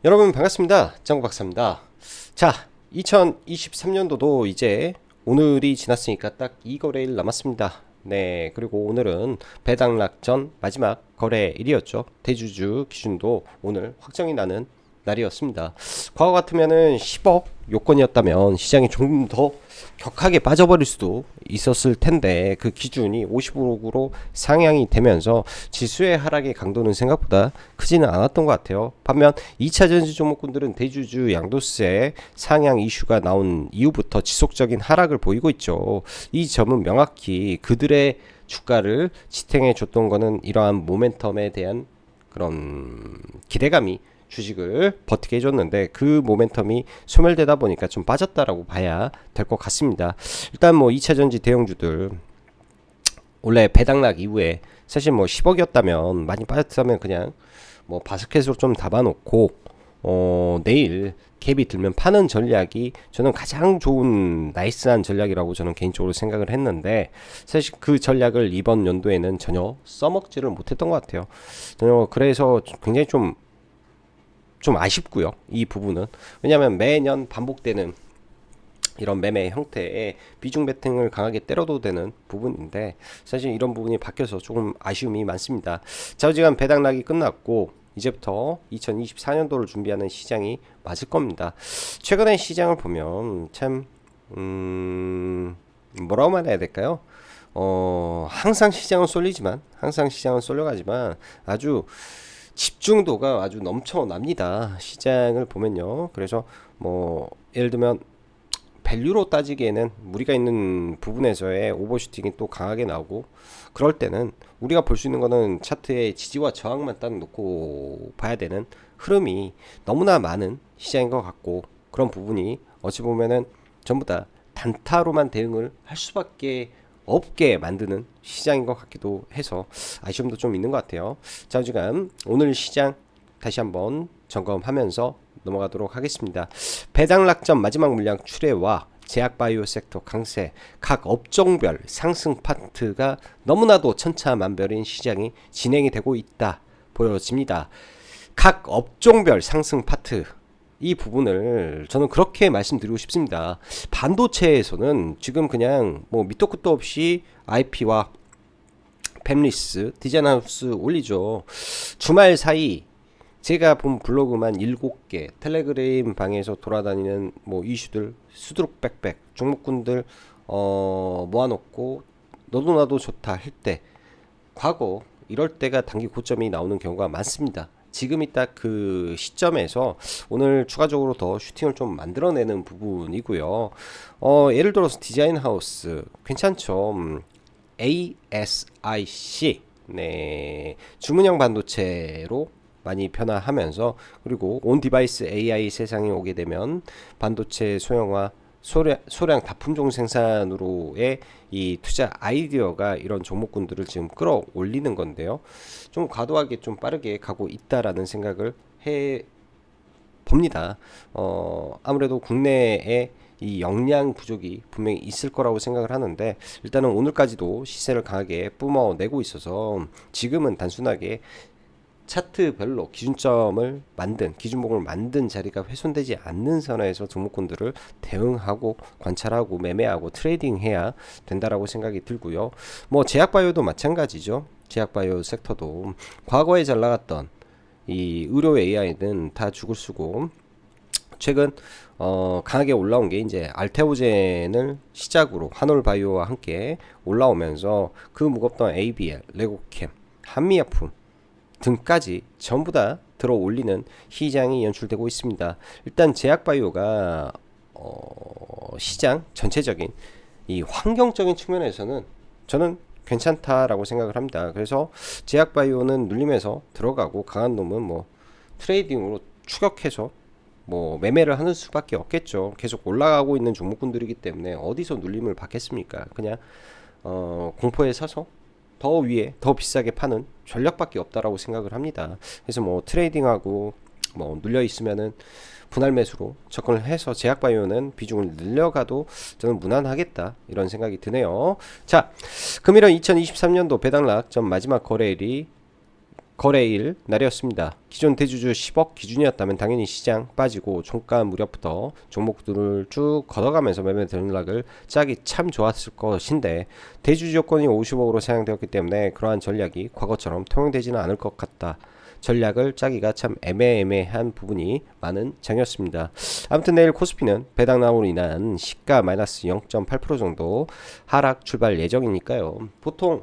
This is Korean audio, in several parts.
여러분 반갑습니다. 짱구박사입니다. 자, 2023년도도 이제 오늘이 지났으니까 딱 2거래일 남았습니다. 네, 그리고 오늘은 배당락 전 마지막 거래일이었죠. 대주주 기준도 오늘 확정이 나는 날이었습니다. 과거 같으면은 10억 요건이었다면 시장이 조금 더 격하게 빠져버릴 수도 있었을 텐데 그 기준이 50억으로 상향이 되면서 지수의 하락의 강도는 생각보다 크지는 않았던 것 같아요. 반면 2차 전지 종목군들은 대주주 양도세 상향 이슈가 나온 이후부터 지속적인 하락을 보이고 있죠. 이 점은 명확히 그들의 주가를 지탱해 줬던 거는 이러한 모멘텀에 대한 그런 기대감이 주식을 버티게 해줬는데 그 모멘텀이 소멸되다 보니까 좀 빠졌다라고 봐야 될 것 같습니다. 일단 뭐 2차전지 대형주들 원래 배당락 이후에 사실 뭐 10억이었다면 많이 빠졌다면 그냥 뭐 바스켓으로 좀 담아놓고 내일 갭이 들면 파는 전략이 저는 가장 좋은 나이스한 전략이라고 저는 개인적으로 생각을 했는데 사실 그 전략을 이번 연도에는 전혀 써먹지를 못했던 것 같아요. 전혀 그래서 굉장히 좀 아쉽고요. 이 부분은 왜냐하면 매년 반복되는 이런 매매 형태의 비중 베팅을 강하게 때려도 되는 부분인데 사실 이런 부분이 바뀌어서 조금 아쉬움이 많습니다. 좌우지간 배당락이 끝났고 이제부터 2024년도를 준비하는 시장이 맞을 겁니다. 최근의 시장을 보면 참 뭐라고 말해야 될까요? 항상 시장은 쏠려가지만 아주 집중도가 아주 넘쳐납니다. 시장을 보면요. 그래서 뭐 예를 들면 밸류로 따지기에는 무리가 있는 부분에서의 오버슈팅이 또 강하게 나오고 그럴 때는 우리가 볼 수 있는 거는 차트의 지지와 저항만 딱 놓고 봐야 되는 흐름이 너무나 많은 시장인 것 같고 그런 부분이 어찌 보면은 전부 다 단타로만 대응을 할 수밖에 없게 만드는 시장인 것 같기도 해서 아쉬움도 좀 있는 것 같아요. 자, 지금 오늘 시장 다시 한번 점검하면서 넘어가도록 하겠습니다. 배당 낙점 마지막 물량 출회와 제약바이오 섹터 강세, 각 업종별 상승 파트가 너무나도 천차만별인 시장이 진행이 되고 있다 보여집니다. 각 업종별 상승 파트 이 부분을 저는 그렇게 말씀드리고 싶습니다. 반도체에서는 지금 그냥 뭐 밑도 끝도 없이 IP와 팹리스, 디자인하우스 올리죠. 주말 사이 제가 본 블로그만 7개, 텔레그램 방에서 돌아다니는 뭐 이슈들 수두룩 빽빽 종목군들 모아놓고 너도 나도 좋다 할 때 과거 이럴 때가 단기 고점이 나오는 경우가 많습니다. 지금이 딱 그 시점에서 오늘 추가적으로 더 슈팅을 좀 만들어내는 부분이고요. 예를 들어서 디자인 하우스 괜찮죠. ASIC 네, 주문형 반도체로 많이 변화하면서 그리고 온 디바이스 AI 세상에 오게 되면 반도체 소형화 소량 다품종 생산으로의 이 투자 아이디어가 이런 종목군들을 지금 끌어올리는 건데요. 좀 과도하게 좀 빠르게 가고 있다라는 생각을 해 봅니다. 아무래도 국내에 이 역량 부족이 분명히 있을 거라고 생각을 하는데 일단은 오늘까지도 시세를 강하게 뿜어내고 있어서 지금은 단순하게 차트별로 기준점을 만든 기준목을 만든 자리가 훼손되지 않는 선에서 종목군들을 대응하고 관찰하고 매매하고 트레이딩해야 된다라고 생각이 들고요. 뭐 제약바이오도 마찬가지죠. 제약바이오 섹터도 과거에 잘 나갔던 이 의료 AI는 다 죽을 쓰고 최근 강하게 올라온 게 이제 알테오젠을 시작으로 한올바이오와 함께 올라오면서 그 무겁던 ABL, 레고캠, 한미약품 등까지 전부 다 들어 올리는 시장이 연출되고 있습니다. 일단 제약바이오가 시장 전체적인 이 환경적인 측면에서는 저는 괜찮다라고 생각을 합니다. 그래서 제약바이오는 눌림에서 들어가고 강한 놈은 뭐 트레이딩으로 추격해서 뭐 매매를 하는 수밖에 없겠죠. 계속 올라가고 있는 종목군들이기 때문에 어디서 눌림을 받겠습니까? 그냥 공포에 사서 더 위에 더 비싸게 파는 전략밖에 없다라고 생각을 합니다. 그래서 뭐 트레이딩하고 뭐 눌려 있으면은 분할 매수로 접근을 해서 제약바이오는 비중을 늘려가도 저는 무난하겠다 이런 생각이 드네요. 자, 금일은 2023년도 배당락 전 마지막 거래일이 거래일 날이었습니다. 기존 대주주 10억 기준이었다면 당연히 시장 빠지고 종가 무렵부터 종목들을 쭉 걷어가면서 매매 전략을 짜기 참 좋았을 것인데 대주주 요건이 50억으로 상향되었기 때문에 그러한 전략이 과거처럼 통용되지는 않을 것 같다. 전략을 짜기가 참 애매한 부분이 많은 장이었습니다. 아무튼 내일 코스피는 배당락으로 인한 시가 마이너스 0.8% 정도 하락 출발 예정이니까요. 보통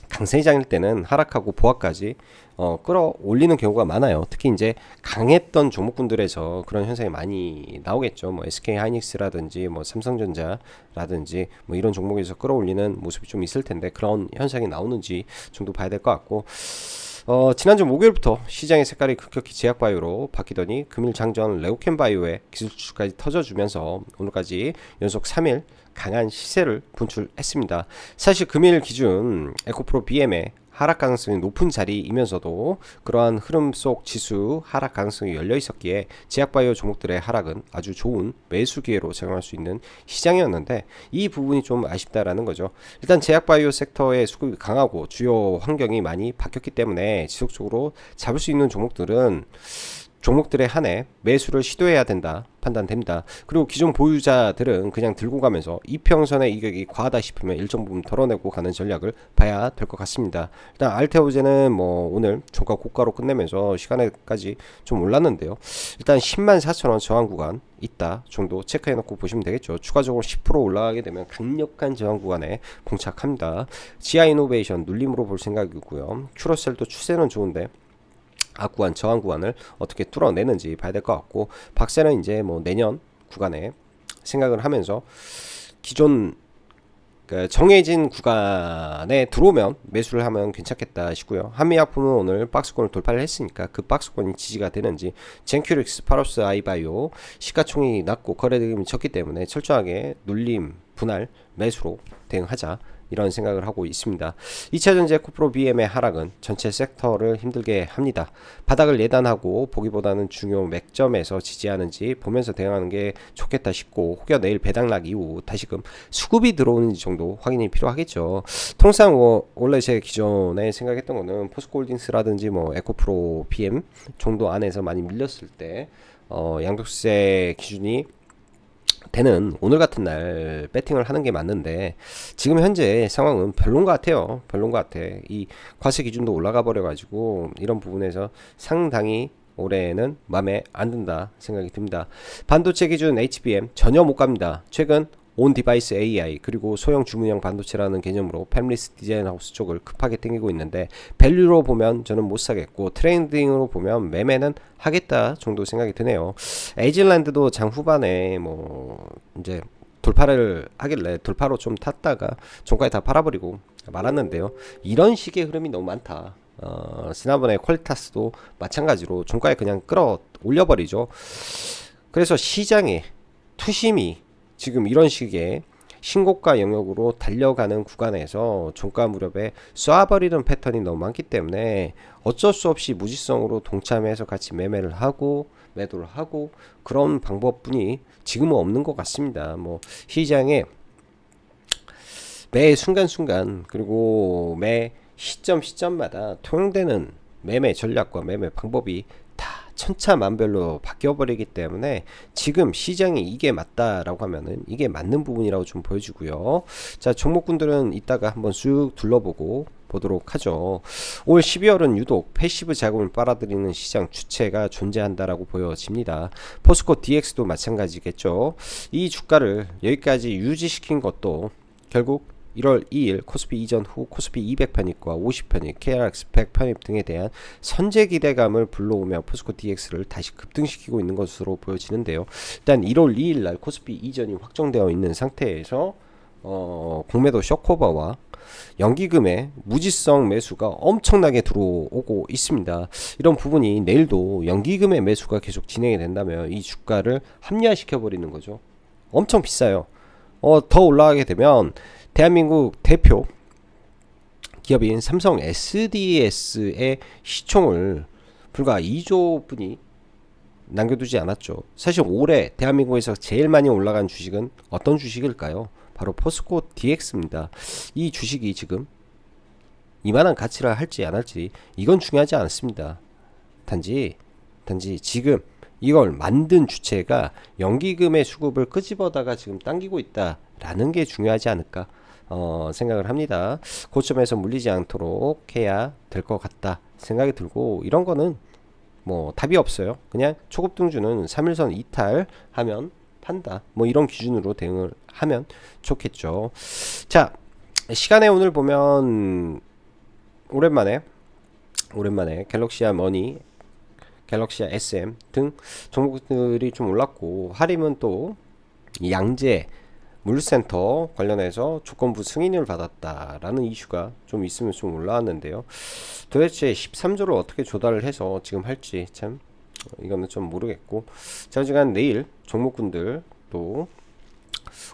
강세장일 때는 하락하고 보합까지 끌어올리는 경우가 많아요. 특히 이제 강했던 종목군들에서 그런 현상이 많이 나오겠죠. 뭐 SK 하이닉스라든지 뭐 삼성전자라든지 뭐 이런 종목에서 끌어올리는 모습이 좀 있을 텐데 그런 현상이 나오는지 정도 봐야 될 것 같고 지난주 목요일부터 시장의 색깔이 급격히 제약바이오로 바뀌더니 금일 장전 레오켄바이오의 기술주까지 터져주면서 오늘까지 연속 3일 강한 시세를 분출했습니다. 사실 금일 기준 에코프로 BM의 하락 가능성이 높은 자리이면서도 그러한 흐름 속 지수 하락 가능성이 열려 있었기에 제약바이오 종목들의 하락은 아주 좋은 매수 기회로 작용할 수 있는 시장이었는데 이 부분이 좀 아쉽다라는 거죠. 일단 제약바이오 섹터의 수급이 강하고 주요 환경이 많이 바뀌었기 때문에 지속적으로 잡을 수 있는 종목들에 한해 매수를 시도해야 된다 판단됩니다. 그리고 기존 보유자들은 그냥 들고 가면서 이평선의 이격이 과하다 싶으면 일정 부분 덜어내고 가는 전략을 봐야 될 것 같습니다. 일단 알테오제는 뭐 오늘 종가 고가로 끝내면서 시간에까지 좀 올랐는데요. 일단 104,000원 저항 구간 있다 정도 체크해 놓고 보시면 되겠죠. 추가적으로 10% 올라가게 되면 강력한 저항 구간에 봉착합니다. 지아이노베이션 눌림으로 볼 생각이고요. 큐로셀도 추세는 좋은데 악구간 저항 구간을 어떻게 뚫어내는지 봐야 될 것 같고 박세는 이제 뭐 내년 구간에 생각을 하면서 기존 정해진 구간에 들어오면 매수를 하면 괜찮겠다 싶고요. 한미약품은 오늘 박스권을 돌파를 했으니까 그 박스권이 지지가 되는지 젠큐릭스, 파로스, 아이바이오 시가총액이 낮고 거래대금이 적기 때문에 철저하게 눌림, 분할, 매수로 대응하자 이런 생각을 하고 있습니다. 2차전지 에코프로 BM의 하락은 전체 섹터를 힘들게 합니다. 바닥을 예단하고 보기보다는 중요 맥점에서 지지하는지 보면서 대응하는 게 좋겠다 싶고 혹여 내일 배당락 이후 다시금 수급이 들어오는지 정도 확인이 필요하겠죠. 통상 원래 제 기존에 생각했던 거는 포스코홀딩스라든지 뭐 에코프로 BM 정도 안에서 많이 밀렸을 때 양도세 기준이 되는 오늘 같은 날 배팅을 하는 게 맞는데 지금 현재 상황은 별론 것 같아요. 별론 것 같아. 이 과세 기준도 올라가 버려 가지고 이런 부분에서 상당히 올해는 마음에 안 든다 생각이 듭니다. 반도체 기준 HBM 전혀 못 갑니다. 최근 온 디바이스 AI 그리고 소형 주문형 반도체라는 개념으로 팹리스 디자인 하우스 쪽을 급하게 땡기고 있는데 밸류로 보면 저는 못 사겠고 트렌딩으로 보면 매매는 하겠다 정도 생각이 드네요. 에이즐랜드도 장 후반에 뭐 이제 돌파를 하길래 돌파로 좀 탔다가 종가에 다 팔아버리고 말았는데요. 이런 식의 흐름이 너무 많다. 지난번에 퀄리타스도 마찬가지로 종가에 그냥 끌어 올려버리죠. 그래서 시장의 투심이 지금 이런 식의 신고가 영역으로 달려가는 구간에서 종가 무렵에 쏴버리는 패턴이 너무 많기 때문에 어쩔 수 없이 무지성으로 동참해서 같이 매매를 하고 매도를 하고 그런 방법뿐이 지금은 없는 것 같습니다. 뭐 시장에 매 순간순간 그리고 매 시점마다 통용되는 매매 전략과 매매 방법이 다 천차만별로 바뀌어버리기 때문에 지금 시장이 이게 맞다라고 하면은 이게 맞는 부분이라고 좀 보여지고요. 자, 종목군들은 이따가 한번 쑥 둘러보고 보도록 하죠. 올 12월은 유독 패시브 자금을 빨아들이는 시장 주체가 존재한다라고 보여집니다. 포스코 DX도 마찬가지겠죠. 이 주가를 여기까지 유지시킨 것도 결국 1월 2일 코스피 이전 후 코스피 200 편입과 50 편입, KRX 100 편입 등에 대한 선제 기대감을 불러오며 포스코 DX를 다시 급등시키고 있는 것으로 보여지는데요. 일단 1월 2일 날 코스피 이전이 확정되어 있는 상태에서 공매도 쇼커버와 연기금의 무지성 매수가 엄청나게 들어오고 있습니다. 이런 부분이 내일도 연기금의 매수가 계속 진행이 된다면 이 주가를 합리화시켜 버리는 거죠. 엄청 비싸요. 더 올라가게 되면 대한민국 대표 기업인 삼성 SDS의 시총을 불과 2조 분이 남겨두지 않았죠. 사실 올해 대한민국에서 제일 많이 올라간 주식은 어떤 주식일까요? 바로 포스코 DX입니다. 이 주식이 지금 이만한 가치를 할지 안 할지 이건 중요하지 않습니다. 단지 지금 이걸 만든 주체가 연기금의 수급을 끄집어다가 지금 당기고 있다라는 게 중요하지 않을까 생각을 합니다. 고점에서 물리지 않도록 해야 될 것 같다 생각이 들고, 이런 거는 뭐 답이 없어요. 그냥 초급등주는 3일선 이탈하면 판다, 뭐 이런 기준으로 대응을 하면 좋겠죠. 자, 시간에 오늘 보면 오랜만에 갤럭시아 머니, 갤럭시아 SM 등 종목들이 좀 올랐고, 하림은 또 양재 물류센터 관련해서 조건부 승인을 받았다라는 이슈가 좀 있으면 좀 올라왔는데요. 도대체 13조를 어떻게 조달을 해서 지금 할지 참 이거는 좀 모르겠고, 자, 어지간 내일 종목군들 또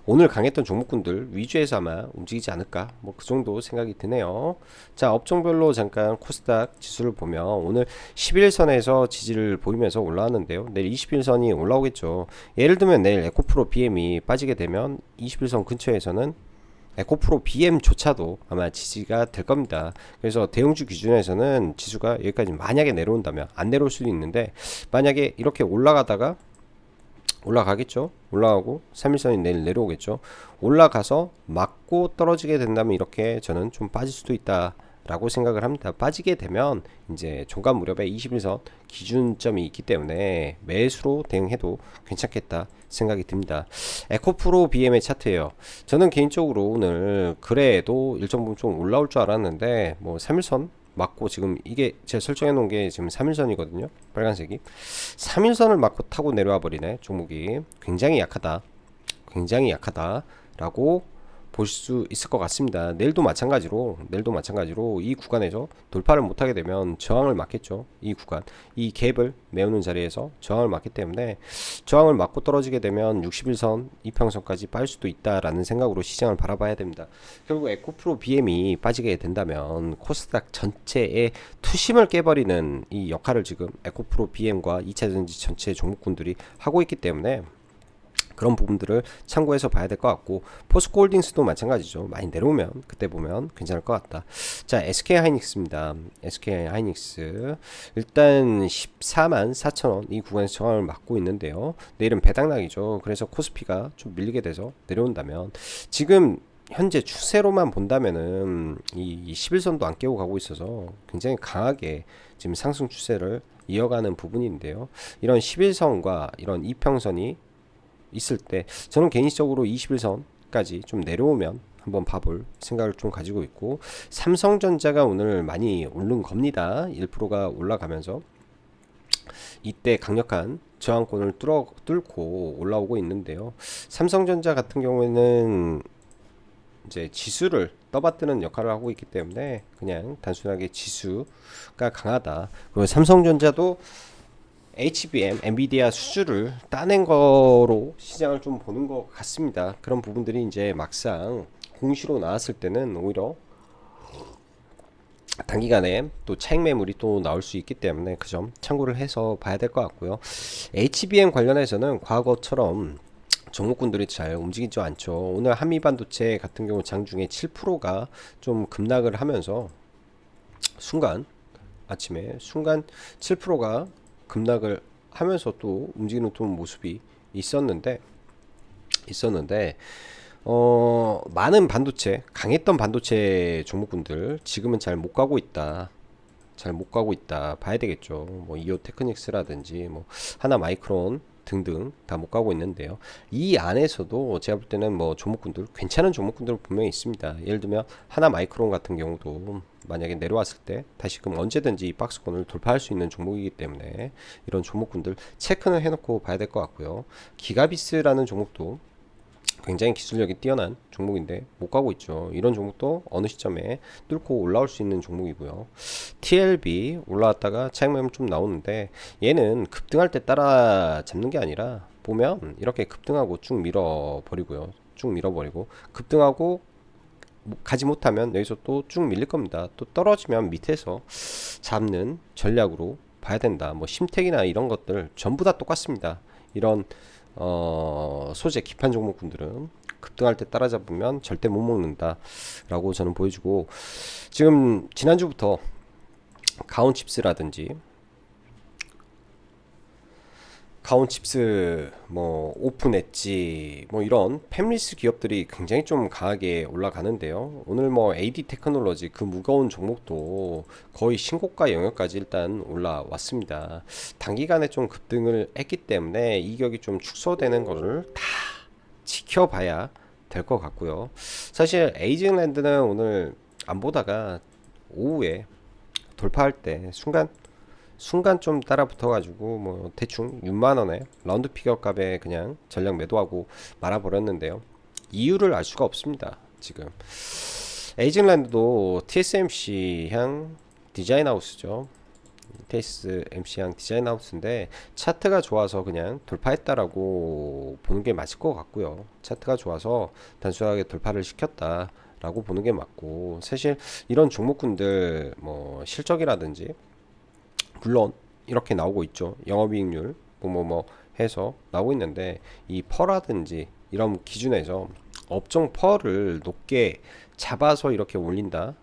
오늘 강했던 종목군들 위주에서 아마 움직이지 않을까, 뭐 그 정도 생각이 드네요. 자, 업종별로 잠깐 코스닥 지수를 보면 오늘 11선에서 지지를 보이면서 올라왔는데요. 내일 21선이 올라오겠죠. 예를 들면 내일 에코프로 BM이 빠지게 되면 21선 근처에서는 에코프로 BM조차도 아마 지지가 될 겁니다. 그래서 대형주 기준에서는 지수가 여기까지 만약에 내려온다면, 안 내려올 수도 있는데 만약에 이렇게 올라가겠죠. 올라가고 3일선이 내일 내려오겠죠. 올라가서 맞고 떨어지게 된다면 이렇게 저는 좀 빠질 수도 있다 라고 생각을 합니다. 빠지게 되면 이제 종가 무렵에 21선 기준점이 있기 때문에 매수로 대응해도 괜찮겠다 생각이 듭니다. 에코프로 BM의 차트예요. 저는 개인적으로 오늘 그래도 일정 부분 좀 올라올 줄 알았는데, 뭐 3일선 맞고, 지금 이게 제가 설정해 놓은 게 지금 3일선이거든요. 빨간색이 3일선을 맞고 타고 내려와 버리네. 종목이 굉장히 약하다 라고 보실 수 있을 것 같습니다. 내일도 마찬가지로 이 구간에서 돌파를 못하게 되면 저항을 맞겠죠. 이 구간, 이 갭을 메우는 자리에서 저항을 맞기 때문에, 저항을 맞고 떨어지게 되면 61선 이평선까지 빠질 수도 있다라는 생각으로 시장을 바라봐야 됩니다. 결국 에코프로 BM이 빠지게 된다면 코스닥 전체의 투심을 깨버리는 이 역할을 지금 에코프로 BM과 2차전지 전체 종목군들이 하고 있기 때문에 그런 부분들을 참고해서 봐야 될 것 같고, 포스코홀딩스도 마찬가지죠. 많이 내려오면 그때 보면 괜찮을 것 같다. 자, SK하이닉스입니다. SK하이닉스 일단 14만 4천원 이 구간에서 저항을 맞고 있는데요. 내일은 배당락이죠. 그래서 코스피가 좀 밀리게 돼서 내려온다면, 지금 현재 추세로만 본다면은 이 11선도 안 깨고 가고 있어서 굉장히 강하게 지금 상승 추세를 이어가는 부분인데요. 이런 11선과 이런 이평선이 있을 때 저는 개인적으로 21선까지 좀 내려오면 한번 봐볼 생각을 좀 가지고 있고, 삼성전자가 오늘 많이 오른 겁니다. 1%가 올라가면서 이때 강력한 저항권을 뚫고 올라오고 있는데요. 삼성전자 같은 경우에는 이제 지수를 떠받드는 역할을 하고 있기 때문에 그냥 단순하게 지수가 강하다. 그리고 삼성전자도 HBM, 엔비디아 수주를 따낸 거로 시장을 좀 보는 것 같습니다. 그런 부분들이 이제 막상 공시로 나왔을 때는 오히려 단기간에 또 차익 매물이 또 나올 수 있기 때문에 그 점 참고를 해서 봐야 될 것 같고요. HBM 관련해서는 과거처럼 종목군들이 잘 움직이지 않죠. 오늘 한미반도체 같은 경우 장중에 7%가 좀 급락을 하면서 아침에 7%가 급락을 하면서 또 움직이는 또 모습이 있었는데 많은 강했던 반도체 종목군들 지금은 잘 못 가고 있다 봐야 되겠죠. 뭐 이오 테크닉스라든지 뭐 하나 마이크론 등등 다 못 가고 있는데요. 이 안에서도 제가 볼 때는 뭐 종목군들, 괜찮은 종목군들 분명히 있습니다. 예를 들면 하나 마이크론 같은 경우도 만약에 내려왔을 때 다시금 언제든지 이 박스권을 돌파할 수 있는 종목이기 때문에 이런 종목군들 체크는 해놓고 봐야 될 것 같고요. 기가비스라는 종목도 굉장히 기술력이 뛰어난 종목인데 못 가고 있죠. 이런 종목도 어느 시점에 뚫고 올라올 수 있는 종목이고요. TLB 올라왔다가 차익 매물 좀 나오는데, 얘는 급등할 때 따라 잡는 게 아니라 보면 이렇게 급등하고 쭉 밀어버리고 급등하고 가지 못하면 여기서 또 쭉 밀릴 겁니다. 또 떨어지면 밑에서 잡는 전략으로 봐야 된다. 뭐 심택이나 이런 것들 전부 다 똑같습니다. 이런 소재 기판 종목군들은 급등할 때 따라잡으면 절대 못 먹는다 라고 저는 보여주고, 지금 지난주부터 가온칩스라든지 가온칩스, 뭐 오픈 엣지, 뭐 이런 팹리스 기업들이 굉장히 좀 강하게 올라가는데요. 오늘 뭐 AD 테크놀로지 그 무거운 종목도 거의 신고가 영역까지 일단 올라왔습니다. 단기간에 좀 급등을 했기 때문에 이격이 좀 축소되는 것을 다 지켜봐야 될 것 같고요. 사실 에이징랜드는 오늘 안 보다가 오후에 돌파할 때 순간 좀 따라 붙어가지고 뭐 대충 6만원에 라운드 피겨 값에 그냥 전량 매도하고 말아버렸는데요. 이유를 알 수가 없습니다. 지금 에이징랜드도 TSMC 향 디자인 하우스죠. TSMC 향 디자인 하우스인데 차트가 좋아서 그냥 돌파했다라고 보는 게 맞을 것 같고요. 차트가 좋아서 단순하게 돌파를 시켰다 라고 보는 게 맞고, 사실 이런 종목군들 뭐 실적이라든지 물론 이렇게 나오고 있죠. 영업이익률 뭐 해서 나오고 있는데, 이 퍼라든지 이런 기준에서 업종 퍼를 높게 잡아서 이렇게 올린다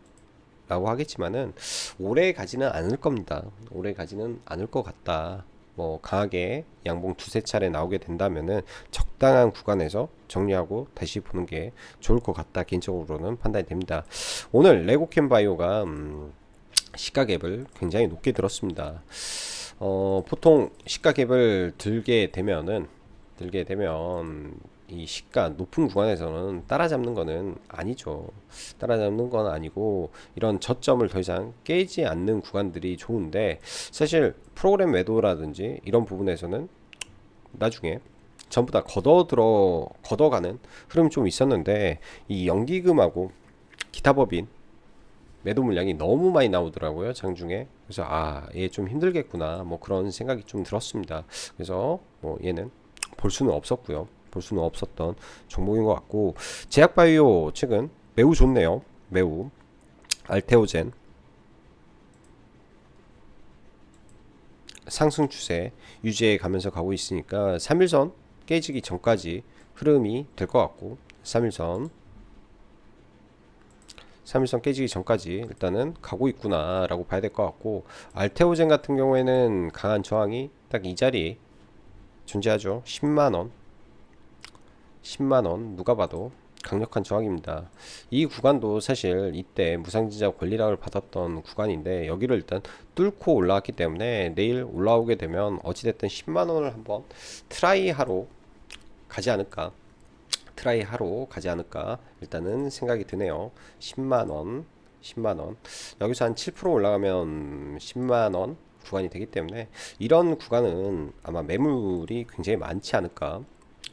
라고 하겠지만은 오래 가지는 않을 겁니다. 오래 가지는 않을 것 같다. 뭐 강하게 양봉 두세 차례 나오게 된다면은 적당한 구간에서 정리하고 다시 보는 게 좋을 것 같다, 개인적으로는 판단이 됩니다. 오늘 레고캠 바이오가 시가갭을 굉장히 높게 들었습니다. 보통 시가갭을 들게 되면 이 시가 높은 구간에서는 따라잡는 거는 아니죠. 따라잡는 건 아니고 이런 저점을 더 이상 깨지 않는 구간들이 좋은데, 사실 프로그램 매도라든지 이런 부분에서는 나중에 전부 다 걷어가는 흐름이 좀 있었는데, 이 연기금하고 기타 법인 매도 물량이 너무 많이 나오더라고요, 장중에. 그래서 얘 좀 힘들겠구나, 뭐 그런 생각이 좀 들었습니다. 그래서 뭐 얘는 볼 수는 없었던 종목인 것 같고, 제약바이오 최근 매우 좋네요. 매우 알테오젠 상승 추세 유지해 가면서 가고 있으니까 3일선 깨지기 전까지 흐름이 될 것 같고, 3일선 깨지기 전까지 일단은 가고 있구나 라고 봐야 될 것 같고, 알테오젠 같은 경우에는 강한 저항이 딱 이 자리에 존재하죠. 10만원 누가 봐도 강력한 저항입니다. 이 구간도 사실 이때 무상증자 권리락을 받았던 구간인데, 여기를 일단 뚫고 올라왔기 때문에 내일 올라오게 되면 어찌됐든 10만원을 한번 트라이하러 가지 않을까 일단은 생각이 드네요. 10만원 여기서 한 7% 올라가면 10만원 구간이 되기 때문에, 이런 구간은 아마 매물이 굉장히 많지 않을까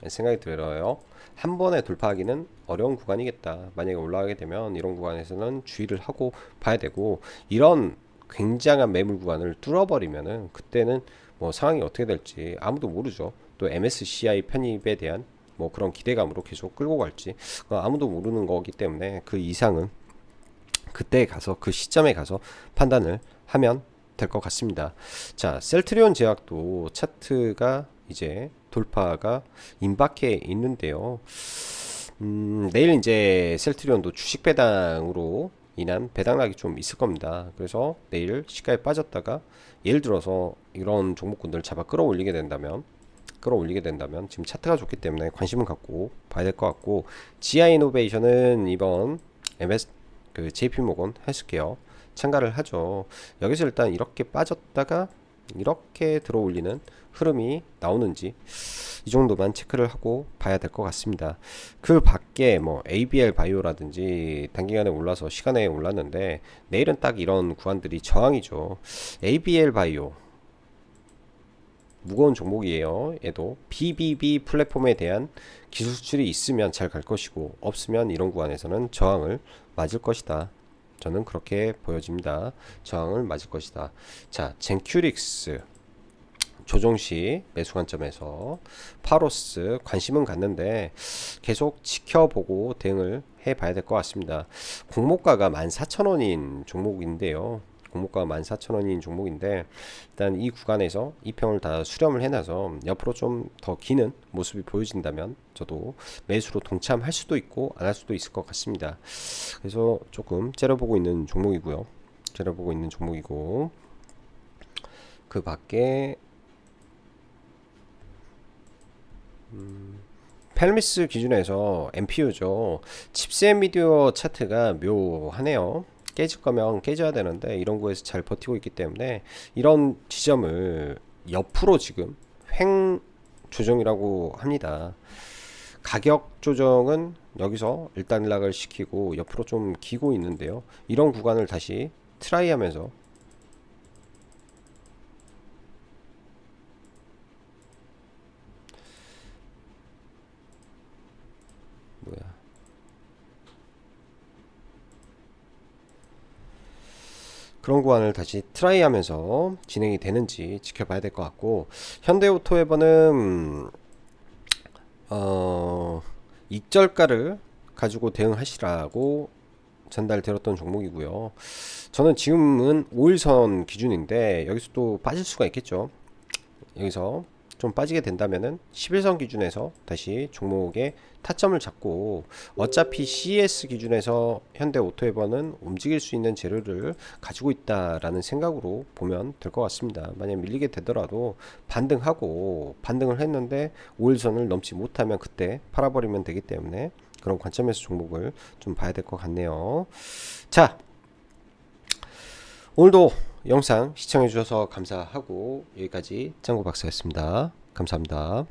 생각이 들어요. 한 번에 돌파하기는 어려운 구간이겠다. 만약에 올라가게 되면 이런 구간에서는 주의를 하고 봐야 되고, 이런 굉장한 매물 구간을 뚫어버리면은 그때는 뭐 상황이 어떻게 될지 아무도 모르죠. 또 MSCI 편입에 대한 뭐 그런 기대감으로 계속 끌고 갈지 아무도 모르는 거기 때문에, 그 이상은 그때 가서 그 시점에 가서 판단을 하면 될 것 같습니다. 자, 셀트리온 제약도 차트가 이제 돌파가 임박해 있는데요. 내일 이제 셀트리온도 주식 배당으로 인한 배당락이 좀 있을 겁니다. 그래서 내일 시가에 빠졌다가 예를 들어서 이런 종목군들 잡아 끌어올리게 된다면 지금 차트가 좋기 때문에 관심을 갖고 봐야 될 것 같고, 지아이노베이션은 이번 JP모건 헬스케어 참가를 하죠. 여기서 일단 이렇게 빠졌다가 이렇게 들어올리는 흐름이 나오는지 이 정도만 체크를 하고 봐야 될 것 같습니다. 그 밖에 뭐 ABL 바이오라든지 단기간에 올라서 시간에 올랐는데, 내일은 딱 이런 구간들이 저항이죠. ABL 바이오 무거운 종목이에요. 얘도 BBB 플랫폼에 대한 기술 수출이 있으면 잘 갈 것이고, 없으면 이런 구간에서는 저항을 맞을 것이다. 저는 그렇게 보여집니다. 저항을 맞을 것이다. 자, 젠큐릭스 조정시 매수 관점에서 파로스 관심은 갔는데 계속 지켜보고 대응을 해봐야 될 것 같습니다. 공모가가 14,000원인 종목인데요. 공모가 14,000원인 종목인데 일단 이 구간에서 2평을 다 수렴을 해놔서 옆으로 좀 더 기는 모습이 보여진다면 저도 매수로 동참할 수도 있고 안 할 수도 있을 것 같습니다. 그래서 조금 째려보고 있는 종목이고요. 째려보고 있는 종목이고 그 밖에 펠미스 기준에서 MPU죠. 칩셋 미디어 차트가 묘하네요. 깨질 거면 깨져야 되는데 이런 거에서 잘 버티고 있기 때문에 이런 지점을 옆으로 지금 횡 조정이라고 합니다. 가격 조정은 여기서 일단락을 시키고 옆으로 좀 기고 있는데요. 이런 구간을 다시 트라이 하면서 뭐야 그런 구간을 다시 트라이 하면서 진행이 되는지 지켜봐야 될 것 같고 현대오토웨버는 익절가를 가지고 대응하시라고 전달드렸던 종목이고요. 저는 지금은 5일선 기준인데 여기서 또 빠질 수가 있겠죠. 여기서 좀 빠지게 된다면은 11선 기준에서 다시 종목의 타점을 잡고 어차피 CES 기준에서 현대오토웨버는 움직일 수 있는 재료를 가지고 있다라는 생각으로 보면 될 것 같습니다. 만약 밀리게 되더라도 반등을 했는데 5일선을 넘지 못하면 그때 팔아버리면 되기 때문에 그런 관점에서 종목을 좀 봐야 될 것 같네요. 자, 오늘도 영상 시청해 주셔서 감사하고 여기까지 짱구 박사였습니다. 감사합니다.